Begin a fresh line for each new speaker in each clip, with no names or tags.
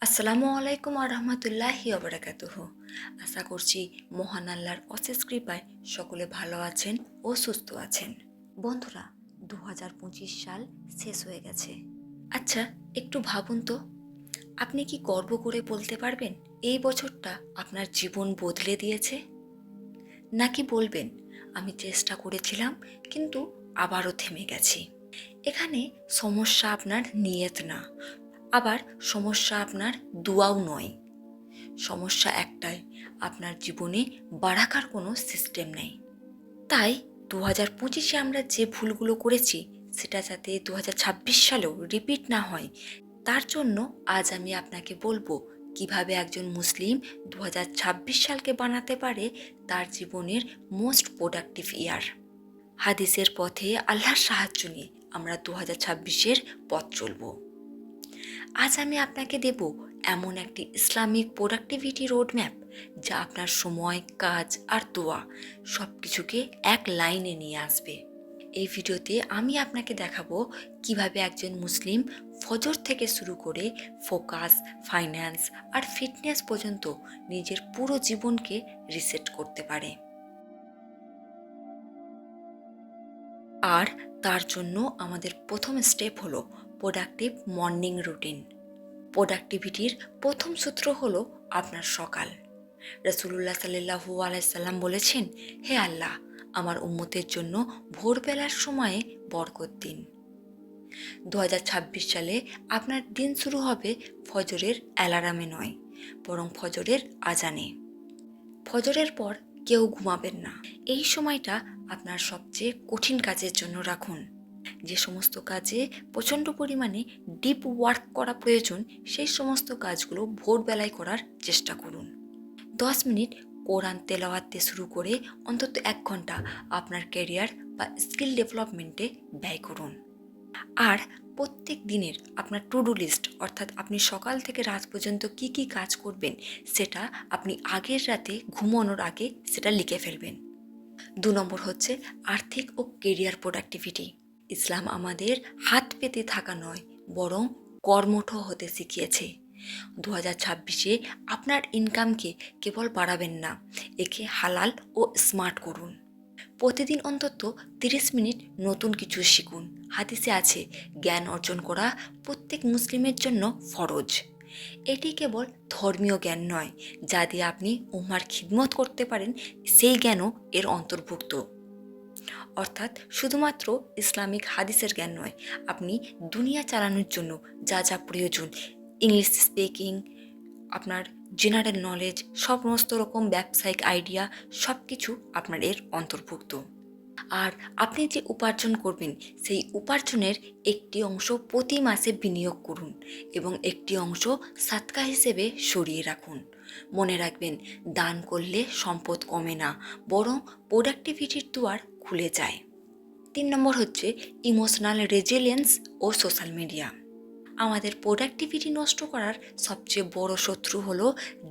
আসসালামু আলাইকুম আরহামতুল্লাহি ওবারাকাতুহু। আশা করছি মহান আল্লাহর অশেষ কৃপায় সকলে ভালো আছেন ও সুস্থ আছেন। বন্ধুরা, 2025 সাল শেষ হয়ে গেছে। আচ্ছা, একটু ভাবুন তো, আপনি কি গর্ব করে বলতে পারবেন এই বছরটা আপনার জীবন বদলে দিয়েছে? নাকি বলবেন আমি চেষ্টা করেছিলাম কিন্তু আবারও থেমে গেছি? এখানে সমস্যা আপনার নিয়ত না, আবার সমস্যা আপনার দুয়াও নয়। সমস্যা একটাই, আপনার জীবনে বারাকার কোনো সিস্টেম নেই। তাই 2025-এ আমরা যে ভুলগুলো করেছি সেটা যাতে 2026 সালেও রিপিট না হয়, তার জন্য আজ আমি আপনাকে বলবো কিভাবে একজন মুসলিম 2026 সালকে বানাতে পারে তার জীবনের মোস্ট প্রোডাক্টিভ ইয়ার। হাদিসের পথে আল্লাহর সাহায্য নিয়ে আমরা 2026-এর পথ চলব। আজ আমি আপনাকে দেব এমন একটি ইসলামিক প্রোডাক্টিভিটি রোডম্যাপ যা আপনার সময়, কাজ আর দোয়া সব কিছুকে এক লাইনে নিয়ে আসবে। এই ভিডিওতে আমি আপনাকে দেখাবো কিভাবে একজন মুসলিম ফজর থেকে শুরু করে ফোকাস, ফাইন্যান্স আর ফিটনেস পর্যন্ত নিজের পুরো জীবনকে রিসেট করতে পারে। আর তার জন্য আমাদের প্রথম স্টেপ হলো প্রোডাক্টিভ মর্নিং রুটিন। প্রোডাক্টিভিটির প্রথম সূত্র হলো আপনার সকাল। রাসূলুল্লাহ সাল্লাল্লাহু আলাইহি সাল্লাম বলেছেন, হে আল্লাহ, আমার উম্মতের জন্য ভোরবেলার সময়ে বরকত দিন। 2026 সালে আপনার দিন শুরু হবে ফজরের অ্যালার্মে নয়, বরং ফজরের আজানে। ফজরের পর কেউ ঘুমাবেন না। এই সময়টা আপনার সবচেয়ে কঠিন কাজের জন্য রাখুন। যে সমস্ত কাজে প্রচণ্ড পরিমাণে ডিপ ওয়ার্ক করা প্রয়োজন, সেই সমস্ত কাজগুলো ভোরবেলায় করার চেষ্টা করুন। 10 মিনিট কোরআন তেলাওয়াত দিয়ে শুরু করে অন্তত 1 ঘন্টা আপনার ক্যারিয়ার বা স্কিল ডেভেলপমেন্টে ব্যয় করুন। আর প্রত্যেক দিনের আপনার টু ডু লিস্ট, অর্থাৎ আপনি সকাল থেকে রাত পর্যন্ত কি কি কাজ করবেন সেটা আপনি আগের রাতে ঘুমানোর আগে সেটা লিখে ফেলবেন। 2 নম্বর হচ্ছে আর্থিক ও কেরিয়ার প্রোডাক্টিভিটি। ইসলাম আমাদের হাত পেতে থাকা নয়, বরং কর্মঠ হতে শিখিয়েছে। 2026-এ আপনার ইনকামকে কেবল বাড়াবেন না, একে হালাল ও স্মার্ট করুন। প্রতিদিন অন্তত 30 মিনিট নতুন কিছু শিখুন। হাদিসে আছে, জ্ঞান অর্জন করা প্রত্যেক মুসলিমের জন্য ফরজ। এটি কেবল ধর্মীয় জ্ঞান নয়, যা দিয়ে আপনি উম্মার খিদমত করতে পারেন, সেই জ্ঞানও এর অন্তর্ভুক্ত। অর্থাৎ শুধুমাত্র ইসলামিক হাদিসের জ্ঞান নয়, আপনি দুনিয়া চালানোর জন্য যা যা প্রয়োজন, ইংলিশ স্পিকিং, আপনার জেনারেল নলেজ, সমস্ত রকম ব্যবসায়িক আইডিয়া, সব কিছু আপনার এর অন্তর্ভুক্ত। আর আপনি যে উপার্জন করবেন সেই উপার্জনের একটি অংশ প্রতি মাসে বিনিয়োগ করুন এবং একটি অংশ সাদকা হিসেবে সরিয়ে রাখুন। মনে রাখবেন, দান করলে সম্পদ কমে না, বরং প্রোডাক্টিভিটির দুয়ার খুলে যায়। 3 নম্বর হচ্ছে ইমোশনাল রেজিলিয়েন্স ও সোশ্যাল মিডিয়া। আমাদের প্রোডাক্টিভিটি নষ্ট করার সবচেয়ে বড় শত্রু হলো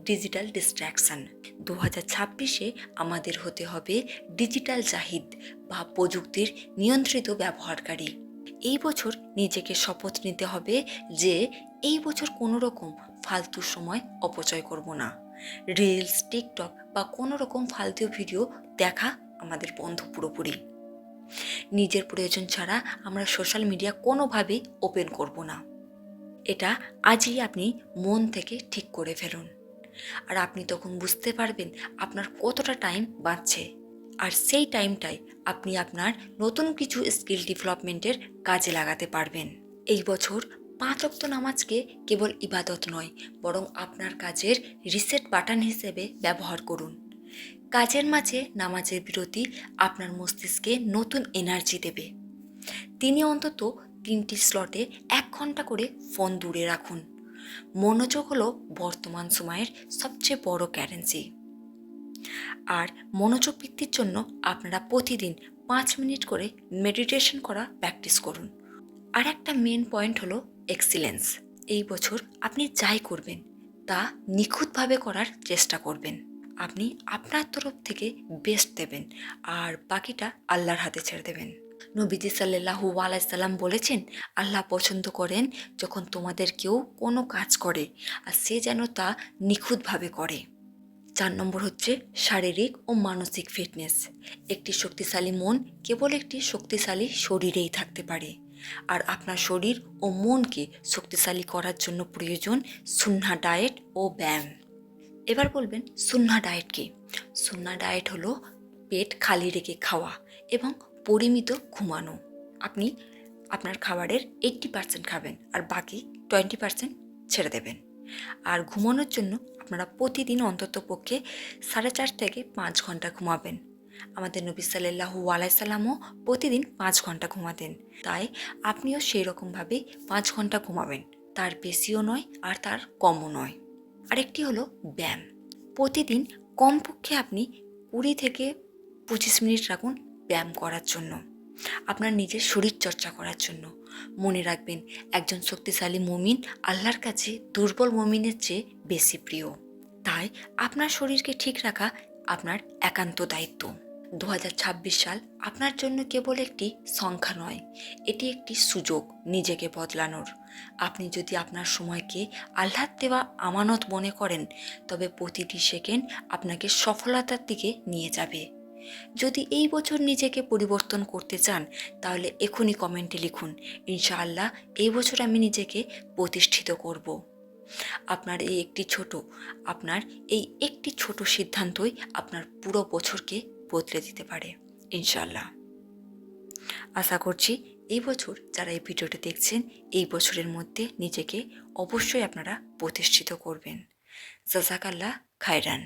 ডিজিটাল ডিস্ট্র্যাকশন। 2026-এ আমাদের হতে হবে ডিজিটাল জাহিদ বা প্রযুক্তির নিয়ন্ত্রিত ব্যবহারকারী। এই বছর নিজেকে শপথ নিতে হবে যে এই বছর কোনো রকম ফালতু সময় অপচয় করব না। রিলস, টিকটক বা কোনো রকম ফালতু ভিডিও দেখা আমাদের বন্ধ পুরোপুরি। নিজের প্রয়োজন ছাড়া আমরা সোশ্যাল মিডিয়া কোনোভাবেই ওপেন করব না। এটা আজই আপনি মন থেকে ঠিক করে ফেলুন। আর আপনি তখন বুঝতে পারবেন আপনার কতটা টাইম বাঁচছে, আর সেই টাইমটাই আপনি আপনার নতুন কিছু স্কিল ডেভেলপমেন্টের কাজে লাগাতে পারবেন। এই বছর 5 ওয়াক্ত নামাজকে কেবল ইবাদত নয়, বরং আপনার কাজের রিসেট বাটন হিসেবে ব্যবহার করুন। কাজের মাঝে নামাজের বিরতি আপনার মস্তিষ্কে নতুন এনার্জি দেবে। তিনি অন্তত 3টি স্লটে 1 ঘন্টা করে ফোন দূরে রাখুন। মনোযোগ হলো বর্তমান সময়ের সবচেয়ে বড় কারেন্সি। আর মনোযোগ বৃদ্ধির জন্য আপনারা প্রতিদিন 5 মিনিট করে মেডিটেশন করা প্র্যাকটিস করুন। আর একটা মেন পয়েন্ট হলো এক্সিলেন্স। এই বছর আপনি যাই করবেন তা নিখুঁতভাবে করার চেষ্টা করবেন। আপনি আপনার তরফ থেকে বেস্ট দেবেন আর বাকিটা আল্লাহর হাতে ছেড়ে দেবেন। নবীজি সাল্লাল্লাহু আলাইহি সাল্লাম বলেছেন, আল্লাহ পছন্দ করেন যখন তোমাদের কেউ কোনো কাজ করে আর সে যেন তা নিখুঁতভাবে করে। 4 নম্বর হচ্ছে শারীরিক ও মানসিক ফিটনেস। একটি শক্তিশালী মন কেবল একটি শক্তিশালী শরীরেই থাকতে পারে, আর আপনার শরীর ও মনকে শক্তিশালী করার জন্য প্রয়োজন সুন্নাহ ডায়েট ও ব্যায়াম। এবার বলবেন সুন্নাহ ডায়েট কি? সুন্নাহ ডায়েট হলো পেট খালি রেখে খাওয়া এবং পরিমিত ঘুমানো। আপনি আপনার খাবারের 80% খাবেন আর বাকি 20% ছেড়ে দেবেন। আর ঘুমানোর জন্য আপনারা প্রতিদিন অন্ততপক্ষে 4.5 থেকে 5 ঘন্টা ঘুমাবেন। আমাদের নবী সাল্লাল্লাহু আলাইহি সাল্লামও প্রতিদিন 5 ঘন্টা ঘুমাতেন, তাই আপনিও সেই রকমভাবে 5 ঘন্টা ঘুমাবেন, তার বেশিও নয় আর তার কমও নয়। আরেকটি হলো ব্যায়াম। প্রতিদিন কমপক্ষে আপনি 20 থেকে 25 মিনিট রাখুন ব্যায়াম করার জন্য, আপনার নিজের শরীর চর্চা করার জন্য। মনে রাখবেন, একজন শক্তিশালী মুমিন আল্লাহর কাছে দুর্বল মুমিনের চেয়ে বেশি প্রিয়। তাই আপনার শরীরকে ঠিক রাখা আপনার একান্ত দায়িত্ব। 2026 সাল আপনার জন্য কেবল একটি সংখ্যা নয়, এটি একটি সুযোগ নিজেকে বদলানোর। আপনি যদি আপনার সময়কে আল্লাহর দেওয়া আমানত মনে করেন, তবে প্রতিটি সেকেন্ড আপনাকে সফলতার দিকে নিয়ে যাবে। যদি এই বছর নিজেকে পরিবর্তন করতে চান, তাহলে এখনই কমেন্টে লিখুন, ইনশাআল্লাহ এই বছর আমি নিজেকে প্রতিষ্ঠিত করব। আপনার এই একটি ছোট সিদ্ধান্তই আপনার পুরো বছরকে বদলে দিতে পারে ইনশাআল্লাহ। আশা করছি এই বছর যারা এই ভিডিওটা দেখছেন, এই বছরের মধ্যে নিজেকে অবশ্যই আপনারা প্রতিষ্ঠিত করবেন। জাযাকাল্লাহ খায়রান।